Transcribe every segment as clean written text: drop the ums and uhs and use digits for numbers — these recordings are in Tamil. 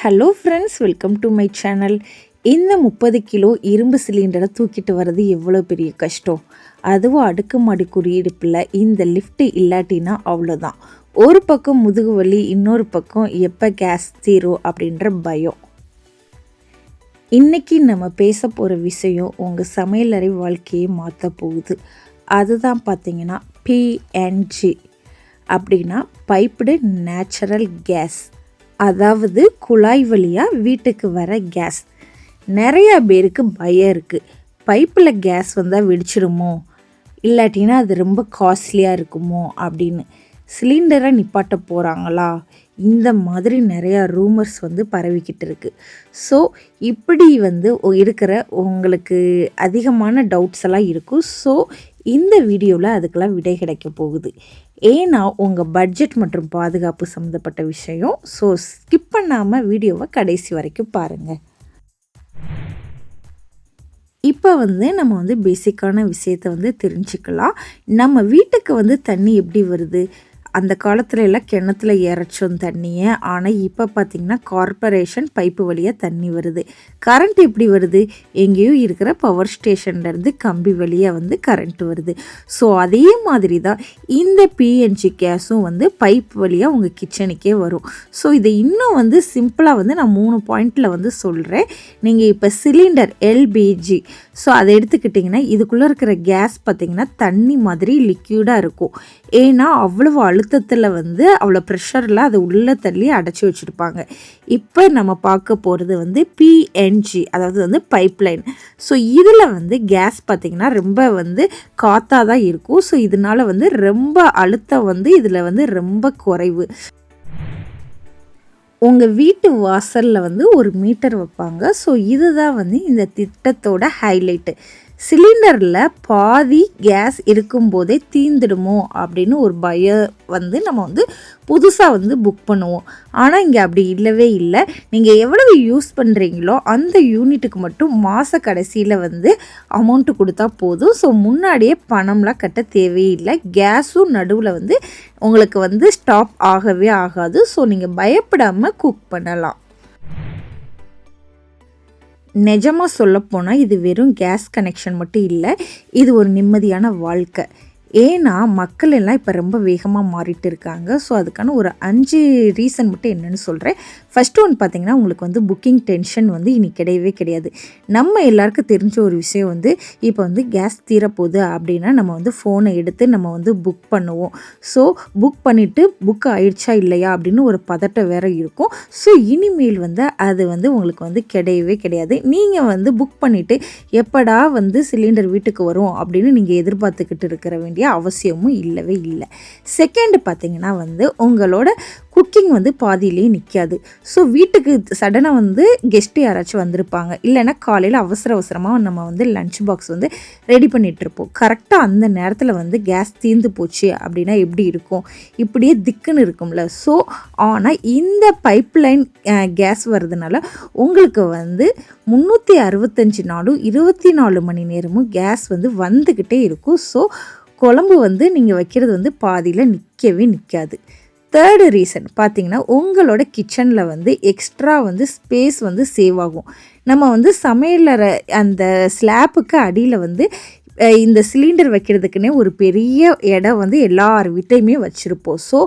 Hello friends, welcome to my channel. இந்த 30 கிலோ இரும்பு சிலிண்டரை தூக்கிட்டு வர்றது எவ்வளோ பெரிய கஷ்டம். அதுவும் அடுக்குமாடி குடியிருப்பில் இந்த லிஃப்ட்டு இல்லாட்டினா அவ்வளோதான். ஒரு பக்கம் முதுகு வலி, இன்னொரு பக்கம் எப்போ கேஸ் தீரும் அப்படின்ற பயம். இன்றைக்கி நம்ம பேச போகிற விஷயம் உங்கள் சமையலறை வாழ்க்கையை மாற்ற போகுது. அதுதான் பார்த்திங்கன்னா பிஎன்ஜி அப்படின்னா பைப்டு நேச்சுரல் கேஸ். அதாவது குழாய் வழியாக வீட்டுக்கு வர கேஸ். நிறையா பேருக்கு பயம் இருக்குது. பைப்பில் கேஸ் வந்தால் வெடிச்சிடுமோ, இல்லாட்டினா அது ரொம்ப காஸ்ட்லியாக இருக்குமோ அப்படின்னு. சிலிண்டரை நிப்பாட்ட போகிறாங்களா, இந்த மாதிரி நிறையா ரூமர்ஸ் பரவிக்கிட்டு இருக்குது. ஸோ இப்படி இருக்கிற உங்களுக்கு அதிகமான டவுட்ஸ் எல்லாம் இருக்கும். ஸோ இந்த வீடியோவில் அதுக்கெல்லாம் விடை கிடைக்க போகுது. ஏன்னா உங்கள் பட்ஜெட் மற்றும் பாதுகாப்பு சம்மந்தப்பட்ட விஷயம். ஸோ ஸ்கிப் பண்ணாமல் வீடியோவை கடைசி வரைக்கும் பாருங்கள். இப்போ நம்ம பேசிக்கான விஷயத்தை தெரிஞ்சுக்கலாம். நம்ம வீட்டுக்கு தண்ணி எப்படி வருது? அந்த காலத்துல எல்லாம் கிணத்துல இறைச்சோம் தண்ணியை. ஆனால் இப்போ பார்த்திங்கன்னா கார்ப்பரேஷன் பைப்பு வழியாக தண்ணி வருது. கரண்ட் எப்படி வருது? எங்கேயோ இருக்கிற பவர் ஸ்டேஷன்லேருந்து கம்பி வழியாக கரண்ட் வருது. ஸோ அதே மாதிரி தான் இந்த பிஎன்ஜி கேஸும் பைப் வழியாக உங்கள் கிச்சனுக்கே வரும். ஸோ இதை இன்னும் சிம்பிளாக நான் 3 பாயிண்டில் சொல்கிறேன். நீங்கள் இப்போ சிலிண்டர் எல்பிஜி, ஸோ அதை எடுத்துக்கிட்டிங்கன்னா இதுக்குள்ளே இருக்கிற கேஸ் பார்த்திங்கன்னா தண்ணி மாதிரி லிக்யூடாக இருக்கும். ஏன்னா அவ்வளவு அழுத்தத்தில் அவ்வளோ ப்ரெஷரில் அதை உள்ளே தள்ளி அடைச்சி வச்சுருப்பாங்க. இப்போ நம்ம பார்க்க போகிறது பிஎன்ஜி, அதாவது பைப்லைன். ஸோ இதில் கேஸ் பார்த்திங்கன்னா ரொம்ப காற்றாக தான் இருக்கும். ஸோ இதனால் ரொம்ப அழுத்தம் இதில் ரொம்ப குறைவு. உங்கள் வீட்டு வாசலில் ஒரு மீட்டர் வைப்பாங்க. ஸோ இதுதான் இந்த திட்டத்தோட ஹைலைட்டு. சிலிண்டரில் பாதி கேஸ் இருக்கும்போதே தீந்துடுமோ அப்படின்னு ஒரு பயம் நம்ம புதுசாக புக் பண்ணுவோம். ஆனால் இங்கே அப்படி இல்லவே இல்லை. நீங்கள் எவ்வளவு யூஸ் பண்ணுறீங்களோ அந்த யூனிட்டுக்கு மட்டும் மாத கடைசியில் அமௌண்ட்டு கொடுத்தா போதும். ஸோ முன்னாடியே பணம்லாம் கட்ட தேவையில்லை. கேஸும் நடுவில் உங்களுக்கு ஸ்டாப் ஆகவே ஆகாது. ஸோ நீங்கள் பயப்படாமல் குக் பண்ணலாம். நிஜமாக சொல்லப்போனால் இது வெறும் கேஸ் கனெக்ஷன் மட்டும் இல்லை, இது ஒரு நிம்மதியான வாழ்க்கை. ஏன்னா மக்கள் எல்லாம் இப்போ ரொம்ப வேகமாக மாறிட்டு இருக்காங்க. ஸோ அதுக்கான ஒரு 5 ரீசன் மட்டும் என்னென்னு சொல்கிறேன். ஃபஸ்ட்டு ஒன்று பார்த்திங்கன்னா உங்களுக்கு புக்கிங் டென்ஷன் இனி கிடையவே கிடையாது. நம்ம எல்லாருக்கும் தெரிஞ்ச ஒரு விஷயம் இப்போ கேஸ் தீரப்போகுது அப்படின்னா நம்ம ஃபோனை எடுத்து நம்ம புக் பண்ணுவோம். ஸோ புக் பண்ணிவிட்டு புக் ஆயிடுச்சா இல்லையா அப்படின்னு ஒரு பதட்டம் வேறு இருக்கும். ஸோ இனிமேல் அது உங்களுக்கு கிடையவே கிடையாது. நீங்கள் புக் பண்ணிவிட்டு எப்படா சிலிண்டர் வீட்டுக்கு வரும் அப்படின்னு நீங்கள் எதிர்பார்த்துக்கிட்டு இருக்கிற வேண்டிய அவசியமும் இல்லவே இல்லை. செகண்ட் பார்த்திங்கன்னா உங்களோட குக்கிங் பாதியிலே நிற்காது. ஸோ வீட்டுக்கு சடனாக கெஸ்ட்டு யாராச்சும் வந்திருப்பாங்க, இல்லைன்னா காலையில் அவசரமாக நம்ம லஞ்ச் பாக்ஸ் ரெடி பண்ணிகிட்ருப்போம். கரெக்டாக அந்த நேரத்தில் கேஸ் தீர்ந்து போச்சு அப்படின்னா எப்படி இருக்கும்? இப்படியே திக்குன்னு இருக்கும்ல. ஸோ ஆனால் இந்த பைப்லைன் கேஸ் வர்றதுனால உங்களுக்கு 365 நாளும் 24 மணி நேரமும் கேஸ் வந்துக்கிட்டே இருக்கும். ஸோ குழம்பு நீங்கள் வைக்கிறது பாதியில் நிற்கவே நிற்காது. தேர்டு ரீசன் பார்த்திங்கன்னா உங்களோட கிச்சனில் எக்ஸ்ட்ரா ஸ்பேஸ் சேவ் ஆகும். நம்ம சமையலறை அந்த ஸ்லாப்புக்கு அடியில் இந்த சிலிண்டர் வைக்கிறதுக்குன்னே ஒரு பெரிய இடம் எல்லார் வீட்டையுமே வச்சுருப்போம். ஸோ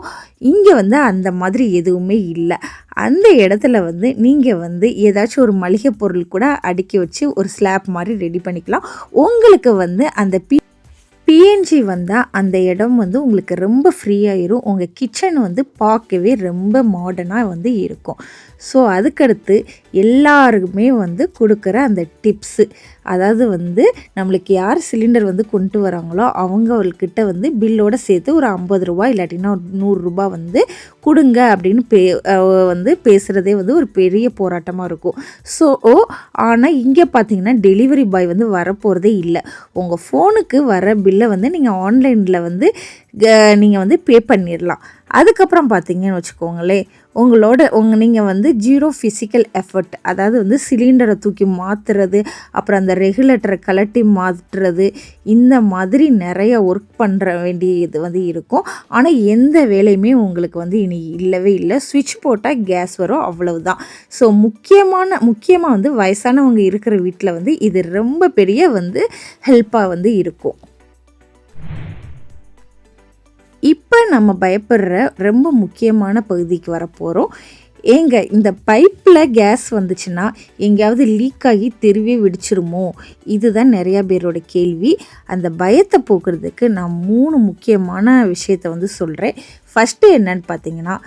இங்கே அந்த மாதிரி எதுவுமே இல்லை. அந்த இடத்துல நீங்கள் ஏதாச்சும் ஒரு மளிகை பொருள் கூட அடுக்கி வச்சு ஒரு ஸ்லாப் மாதிரி ரெடி பண்ணிக்கலாம். உங்களுக்கு அந்த பிஎன்ஜி வந்தால் அந்த இடம் உங்களுக்கு ரொம்ப ஃப்ரீயாயிரும். உங்கள் கிச்சன் பார்க்கவே ரொம்ப மாடர்னாக இருக்கும். ஸோ அதுக்கடுத்து எல்லாருக்குமே கொடுக்குற அந்த டிப்ஸு, அதாவது நம்மளுக்கு யார் சிலிண்டர் கொண்டு வராங்களோ அவங்கக்கிட்ட பில்லோடு சேர்த்து ஒரு 50 ரூபா இல்லாட்டினா ஒரு 100 ரூபா கொடுங்க அப்படின்னு பேசுகிறதே ஒரு பெரிய போராட்டமாக இருக்கும். ஸோ ஆனால் இங்கே பார்த்தீங்கன்னா டெலிவரி பாய் வரப்போகிறதே இல்லை. உங்கள் ஃபோனுக்கு வர பில்லை நீங்கள் ஆன்லைனில் நீங்கள் பே பண்ணிடலாம். அதுக்கப்புறம் பார்த்தீங்கன்னு வச்சுக்கோங்களேன், நீங்கள் வந்து ஜீரோ ஃபிசிக்கல் எஃபர்ட், அதாவது வந்து சிலிண்டரை தூக்கி மாற்றுறது, அப்புறம் அந்த ரெகுலேட்டரை கழட்டி மாற்றுறது, இந்த மாதிரி நிறைய ஒர்க் பண்ணுற வேண்டியது வந்து இருக்கும். ஆனால் எந்த வேலையுமே உங்களுக்கு வந்து இனி இல்லவே இல்லை. சுவிட்ச் போட்டால் கேஸ் வரும், அவ்வளவுதான். ஸோ முக்கியமாக வந்து வயசானவங்க இருக்கிற வீட்டில் வந்து இது ரொம்ப பெரிய வந்து ஹெல்ப்பாக வந்து இருக்கும். இப்போ நம்ம பயப்படுற ரொம்ப முக்கியமான பகுதிக்கு வரப்போகிறோம். ஏங்க, இந்த பைப்பில் கேஸ் வந்துச்சுன்னா எங்கேயாவது லீக் ஆகி தெருவே வெடிச்சிருமோ? இதுதான் நிறையா பேரோட கேள்வி. அந்த பயத்தை போக்குறதுக்கு நான் 3 முக்கியமான விஷயத்தை வந்து சொல்கிறேன். ஃபஸ்ட்டு என்னன்னு பார்த்தீங்கன்னா,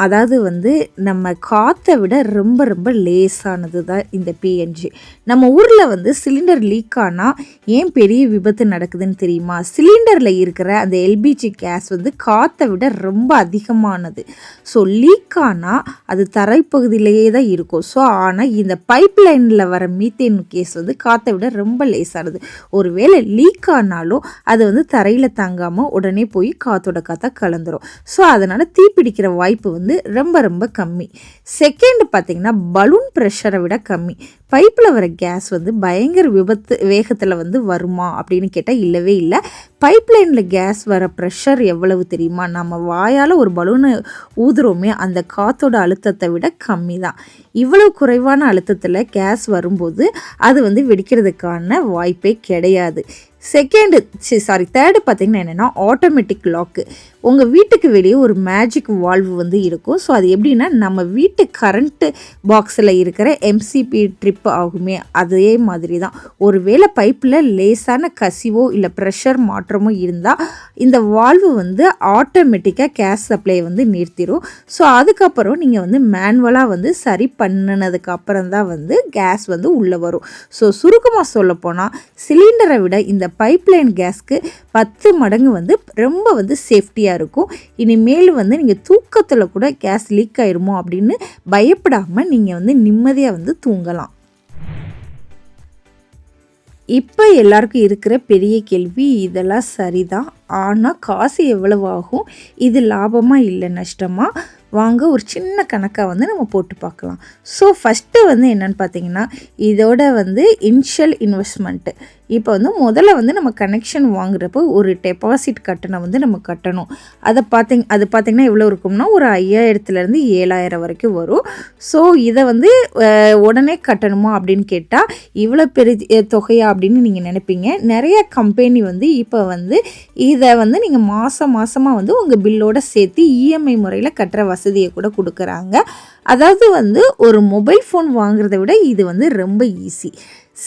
அதாவது வந்து நம்ம காற்றை விட ரொம்ப ரொம்ப லேசானது தான் இந்த பிஎன்ஜி. நம்ம ஊரில் வந்து சிலிண்டர் லீக் ஆனால் ஏன் பெரிய விபத்து நடக்குதுன்னு தெரியுமா? சிலிண்டரில் இருக்கிற அந்த எல்பிஜி கேஸ் வந்து காற்றை விட ரொம்ப அதிகமானது. ஸோ லீக் ஆனால் அது தரைப்பகுதியிலேயே தான் இருக்கும். ஸோ ஆனால் இந்த பைப் லைனில் வர மீத்தேன் கேஸ் வந்து காற்றை விட ரொம்ப லேசானது. ஒரு வேளை லீக் ஆனாலும் அது வந்து தரையில் தங்காமல் உடனே போய் காற்றோட காற்றா கலந்துரும். ஸோ அதனால் தீப்பிடிக்கிற வாய்ப்பு வந்து ரொம்ப ரொம்ப கம்மி. செகண்ட் பார்த்தீங்கன்னா, பலூன் ப்ரெஷரை விட கம்மி. பைப்பில் வர கேஸ் வந்து பயங்கர விபத்து வேகத்தில் வந்து வருமா அப்படின்னு கேட்டால் இல்லவே இல்லை. பைப் லைனில் கேஸ் வர ப்ரெஷர் எவ்வளவு தெரியுமா? நம்ம வாயால் ஒரு பலூனை ஊதுறோமே, அந்த காற்றோட அழுத்தத்தை விட கம்மி தான். இவ்வளவு குறைவான அழுத்தத்தில் கேஸ் வரும்போது அது வந்து வெடிக்கிறதுக்கான வாய்ப்பே கிடையாது. தேர்டு பார்த்தீங்கன்னா என்னென்னா, ஆட்டோமேட்டிக் லாக்கு. உங்கள் வீட்டுக்கு வெளியே ஒரு மேஜிக் வால்வு வந்து இருக்கும். ஸோ அது எப்படின்னா, நம்ம வீட்டு கரண்ட்டு பாக்ஸில் இருக்கிற எம்சிபி ட்ரிப் ஆகுமே, அதே மாதிரி தான். ஒரு வேளை பைப்பில் லேசான கசிவோ இல்லை ப்ரெஷர் மாற்றமோ இருந்தால் இந்த வால்வு வந்து ஆட்டோமேட்டிக்காக கேஸ் சப்ளை வந்து நிறுத்திடும். ஸோ அதுக்கப்புறம் நீங்கள் வந்து மேனுவலாக வந்து சரி பண்ணினதுக்கு அப்புறம் தான் வந்து கேஸ் வந்து உள்ளே வரும். ஸோ சுருக்கமாக சொல்லப்போனால், சிலிண்டரை விட இந்த பைப்லைன் கேஸ்க்கு 10 மடங்கு வந்து ரொம்ப வந்து சேஃப்டியாக இருக்கும். இனிமேல் வந்து நீங்கள் தூக்கத்தில் கூட கேஸ் லீக் ஆயிருமோ அப்படின்னு பயப்படாமல் நீங்கள் வந்து நிம்மதியாக வந்து தூங்கலாம். இப்போ எல்லாருக்கும் இருக்கிற பெரிய கேள்வி, இதெல்லாம் சரிதான், ஆனால் காசு எவ்வளவு ஆகும்? இது லாபமாக இல்லை நஷ்டமா? வாங்க ஒரு சின்ன கணக்காக வந்து நம்ம போட்டு பார்க்கலாம். ஸோ ஃபஸ்ட்டு வந்து என்னென்னு பார்த்தீங்கன்னா, இதோட வந்து இனிஷியல் இன்வெஸ்ட்மெண்ட்டு. இப்போ வந்து முதல்ல வந்து நம்ம கனெக்ஷன் வாங்குறப்போ ஒரு டெபாசிட் கட்டணம் வந்து நம்ம கட்டணும். அது பார்த்திங்கன்னா எவ்வளோ இருக்கும்னா, ஒரு 5000லேருந்து 7000 வரைக்கும் வரும். ஸோ இதை வந்து உடனே கட்டணுமா அப்படின்னு கேட்டால், இவ்வளோ பெரிய தொகையா அப்படின்னு நீங்கள் நினைப்பீங்க. நிறைய கம்பெனி வந்து இப்போ வந்து இதை வந்து நீங்கள் மாதமாக வந்து உங்கள் பில்லோட சேர்த்து இஎம்ஐ முறையில் கட்டுற வசதியை கூட கொடுக்குறாங்க. அதாவது வந்து ஒரு மொபைல் ஃபோன் வாங்குறதை விட இது வந்து ரொம்ப ஈஸி.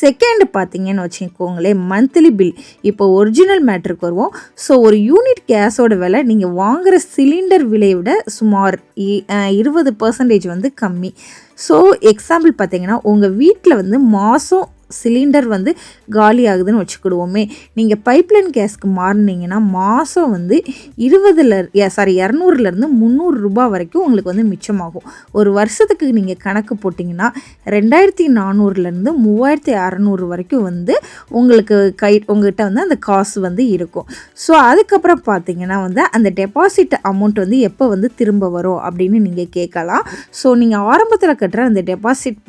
செகண்ட் பார்த்தீங்கன்னு வச்சுக்கோங்களேன், மந்த்லி பில். இப்போ ஒரிஜினல் மேட்ருக்கு வருவோம். ஸோ ஒரு யூனிட் கேஸோட விலை நீங்கள் வாங்குகிற சிலிண்டர் விலையை விட சுமார் 20% வந்து கம்மி. ஸோ எக்ஸாம்பிள் பார்த்தீங்கன்னா, உங்கள் வீட்டில் வந்து மாதம் சிலிண்டர் வந்து காலி ஆகுதுன்னு வச்சுக்கிடுவோமே, நீங்கள் பைப்லைன் கேஸ்க்கு மாறினீங்கன்னா மாதம் வந்து 200லேருந்து 300 ரூபாய் வரைக்கும் உங்களுக்கு வந்து மிச்சமாகும். ஒரு வருஷத்துக்கு நீங்கள் கணக்கு போட்டிங்கன்னா 2400லேருந்து 3600 வரைக்கும் வந்து உங்கள்கிட்ட வந்து அந்த காசு வந்து இருக்கும். ஸோ அதுக்கப்புறம் பார்த்தீங்கன்னா வந்து அந்த டெபாசிட் அமௌண்ட் வந்து எப்போ வந்து திரும்ப வரும் அப்படின்னு நீங்கள் கேட்கலாம். ஸோ நீங்கள் ஆரம்பத்தில் கட்டுற அந்த டெபாசிட்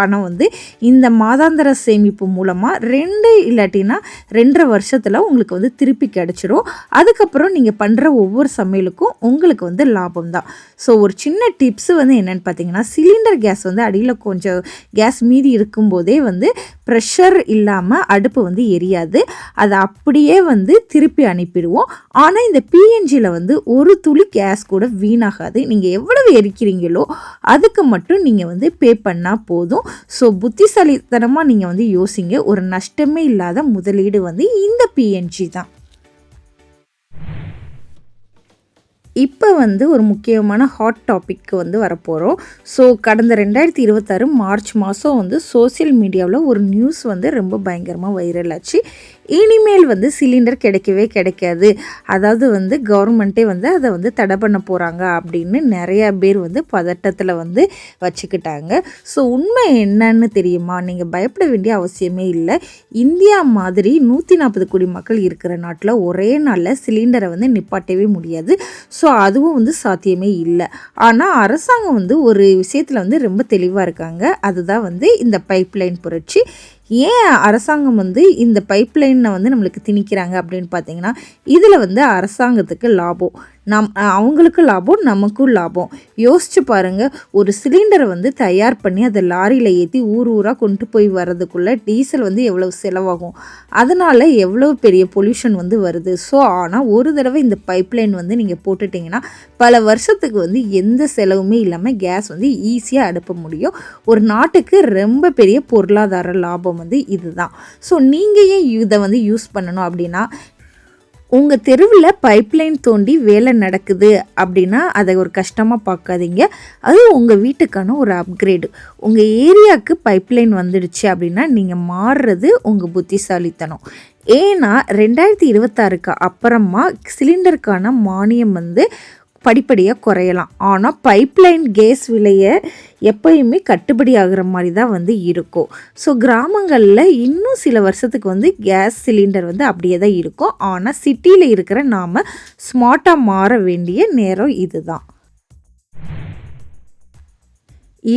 பணம் வந்து இந்த மாதாந்திர சேமிப்பு மூலமாக 2 இல்லாட்டினா 2.5 வருஷத்தில் உங்களுக்கு வந்து திருப்பி கிடச்சிரும். அதுக்கப்புறம் நீங்கள் பண்ணுற ஒவ்வொரு சமையலுக்கும் உங்களுக்கு வந்து லாபம் தான். ஸோ ஒரு சின்ன டிப்ஸு வந்து என்னென்னு பார்த்தீங்கன்னா, சிலிண்டர் கேஸ் வந்து அடியில் கொஞ்சம் கேஸ் மீதி இருக்கும்போதே வந்து ப்ரெஷர் இல்லாமல் அடுப்பு வந்து எரியாது. அதை அப்படியே வந்து திருப்பி அனுப்பிடுவோம். ஆனால் இந்த பிஎன்ஜியில் வந்து ஒரு துளி கேஸ் கூட வீணாகாது. நீங்கள் எவ்வளவு எரிக்கிறீங்களோ அதுக்கு மட்டும் நீங்கள் வந்து பே பண்ணால் போதும். ஸோ புத்திசாலித்தனமாக நீங்கள் வந்து யோசிங்க. ஒரு நஷ்டமே இல்லாத முதலீடு வந்து இந்த பிஎன்ஜி தான். இப்போ வந்து ஒரு முக்கியமான ஹாட் டாபிக் வந்து வரப்போகிறோம். ஸோ கடந்த 2026 மார்ச் மாதம் வந்து சோசியல் மீடியாவில் ஒரு நியூஸ் வந்து ரொம்ப பயங்கரமாக வைரல் ஆச்சு. இனிமேல் வந்து சிலிண்டர் கிடைக்கவே கிடைக்காது, அதாவது வந்து கவர்மெண்ட்டே வந்து அதை வந்து தடை பண்ண போகிறாங்க அப்படின்னு நிறையா பேர் வந்து பதட்டத்தில் வந்து வச்சுக்கிட்டாங்க. ஸோ உண்மை என்னன்னு தெரியுமா? நீங்கள் பயப்பட வேண்டிய அவசியமே இல்லை. இந்தியா மாதிரி 140 கோடி மக்கள் இருக்கிற நாட்டில் ஒரே நாளில் சிலிண்டரை வந்து நிப்பாட்டவே முடியாது. ஸோ அதுவும் வந்து சாத்தியமே இல்லை. ஆனால் அரசாங்கம் வந்து ஒரு விஷயத்தில் வந்து ரொம்ப தெளிவாக இருக்காங்க. அதுதான் வந்து இந்த பைப்லைன் புரட்சி. ஏன் அரசாங்கம் வந்து இந்த பைப்லைனை வந்து நம்மளுக்கு திணிக்கிறாங்க அப்படின்னு பார்த்தீங்கன்னா, இதில் வந்து அரசாங்கத்துக்கு லாபம், அவங்களுக்கு லாபம், நமக்கும் லாபம். யோசிச்சு பாருங்கள், ஒரு சிலிண்டரை வந்து தயார் பண்ணி அதை லாரியில் ஏற்றி ஊர் ஊராக கொண்டு போய் வர்றதுக்குள்ளே டீசல் வந்து எவ்வளோ செலவாகும், அதனால் எவ்வளோ பெரிய பொல்யூஷன் வந்து வருது. ஸோ ஆனால் ஒரு தடவை இந்த பைப்லைன் வந்து நீங்கள் போட்டுட்டிங்கன்னா பல வருஷத்துக்கு வந்து எந்த செலவுமே இல்லாமல் கேஸ் வந்து ஈஸியாக அனுப்ப முடியும். ஒரு நாட்டுக்கு ரொம்ப பெரிய பொருளாதார லாபம் வந்து இதுதான். ஸோ நீங்கள் ஏன் இதை வந்து யூஸ் பண்ணணும் அப்படின்னா, உங்கள் தெருவில் பைப்லைன் தோண்டி வேலை நடக்குது அப்படின்னா அதை ஒரு கஷ்டமாக பார்க்காதீங்க. அது உங்கள் வீட்டுக்கான ஒரு அப்கிரேடு. உங்கள் ஏரியாவுக்கு பைப்லைன் வந்துடுச்சு அப்படின்னா நீங்கள் மாறுறது உங்கள் புத்திசாலித்தனம். ஏன்னா 2026க்கு அப்புறமா சிலிண்டருக்கான மானியம் வந்து படிப்படியாக குறையலாம். ஆனால் பைப்லைன் கேஸ் விலையை எப்பயுமே கட்டுப்படி ஆகிற மாதிரி தான் வந்து இருக்கும். ஸோ கிராமங்களில் இன்னும் சில வருஷத்துக்கு வந்து கேஸ் சிலிண்டர் வந்து அப்படியே தான் இருக்கும். ஆனால் சிட்டியில் இருக்கிற நாம் ஸ்மார்ட்டாக மாற வேண்டிய நேரம் இதுதான்.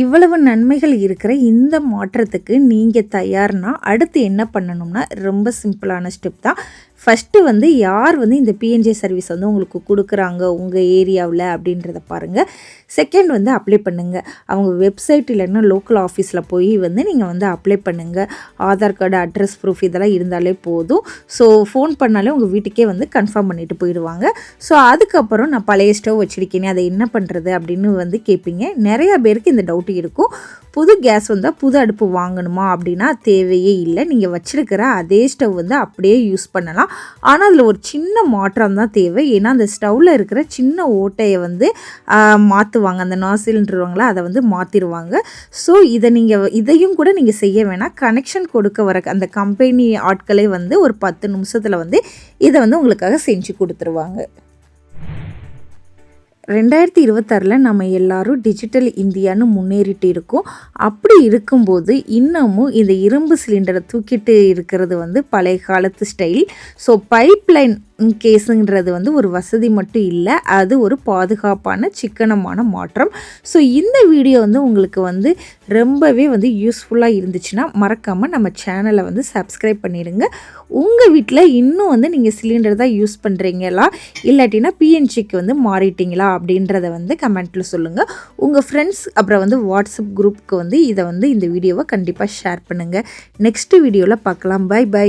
இவ்வளவு நன்மைகள் இருக்கிற இந்த மாற்றத்துக்கு நீங்கள் தயார்னா அடுத்து என்ன பண்ணணும்னா ரொம்ப சிம்பிளான ஸ்டெப் தான். ஃபஸ்ட்டு வந்து யார் வந்து இந்த பிஎன்ஜி சர்வீஸ் வந்து உங்களுக்கு கொடுக்குறாங்க உங்கள் ஏரியாவில் அப்படின்றத பாருங்கள். செகண்ட் வந்து அப்ளை பண்ணுங்கள். அவங்க வெப்சைட் இல்லைன்னா லோக்கல் ஆஃபீஸில் போய் வந்து நீங்கள் வந்து அப்ளை பண்ணுங்கள். ஆதார் கார்டு, அட்ரஸ் ப்ரூஃப் இதெல்லாம் இருந்தாலே போதும். ஸோ ஃபோன் பண்ணாலே உங்கள் வீட்டுக்கே வந்து கன்ஃபார்ம் பண்ணிவிட்டு போயிடுவாங்க. ஸோ அதுக்கப்புறம் நான் பழைய ஸ்டவ் வச்சுருக்கேனே அதை என்ன பண்ணுறது அப்படின்னு வந்து கேட்பீங்க. நிறையா பேருக்கு இந்த டவுட் இருக்கும். புது கேஸ் வந்தால் புது அடுப்பு வாங்கணுமா அப்படின்னா தேவையே இல்லை. நீங்கள் வச்சுருக்கிற அதே ஸ்டவ் வந்து அப்படியே யூஸ் பண்ணலாம். ஆனால் அதில் ஒரு சின்ன மாற்றம் தான் தேவை. ஏன்னா அந்த ஸ்டவ்வில் இருக்கிற சின்ன ஓட்டையை வந்து மாற்றுவாங்க, அந்த நாசில்ன்றவங்கள அதை வந்து மாற்றிடுவாங்க. ஸோ இதையும் கூட நீங்கள் செய்ய வேணாம். கனெக்ஷன் கொடுக்க வர அந்த கம்பெனி ஆட்களே வந்து ஒரு 10 நிமிஷத்தில் வந்து இதை வந்து உங்களுக்காக செஞ்சு கொடுத்துருவாங்க. 2026 நம்ம எல்லாரும் டிஜிட்டல் இந்தியான்னு முன்னேறிட்டு இருக்கோம். அப்படி இருக்கும்போது இன்னமும் இந்த இரும்பு சிலிண்டரை தூக்கிட்டு இருக்கிறது வந்து பழைய காலத்து ஸ்டைல். ஸோ பைப்லைன் கேஸுங்கிறது வந்து ஒரு வசதி மட்டும் இல்லை, அது ஒரு பாதுகாப்பான சிக்கனமான மாற்றம். ஸோ இந்த வீடியோ வந்து உங்களுக்கு வந்து ரொம்பவே வந்து யூஸ்ஃபுல்லாக இருந்துச்சுன்னா மறக்காமல் நம்ம சேனலை வந்து சப்ஸ்கிரைப் பண்ணிடுங்க. உங்கள் வீட்டில் இன்னும் வந்து நீங்கள் சிலிண்டர் தான் யூஸ் பண்ணுறீங்களா இல்லாட்டினா பிஎன்ஜிக்கு வந்து மாறிட்டீங்களா அப்படின்றத வந்து கமெண்ட்டில் சொல்லுங்கள். உங்கள் ஃப்ரெண்ட்ஸ் அப்புறம் வந்து வாட்ஸ்அப் குரூப்புக்கு வந்து இதை வந்து இந்த வீடியோவை கண்டிப்பாக ஷேர் பண்ணுங்கள். நெக்ஸ்ட் வீடியோவில் பார்க்கலாம். Bye by.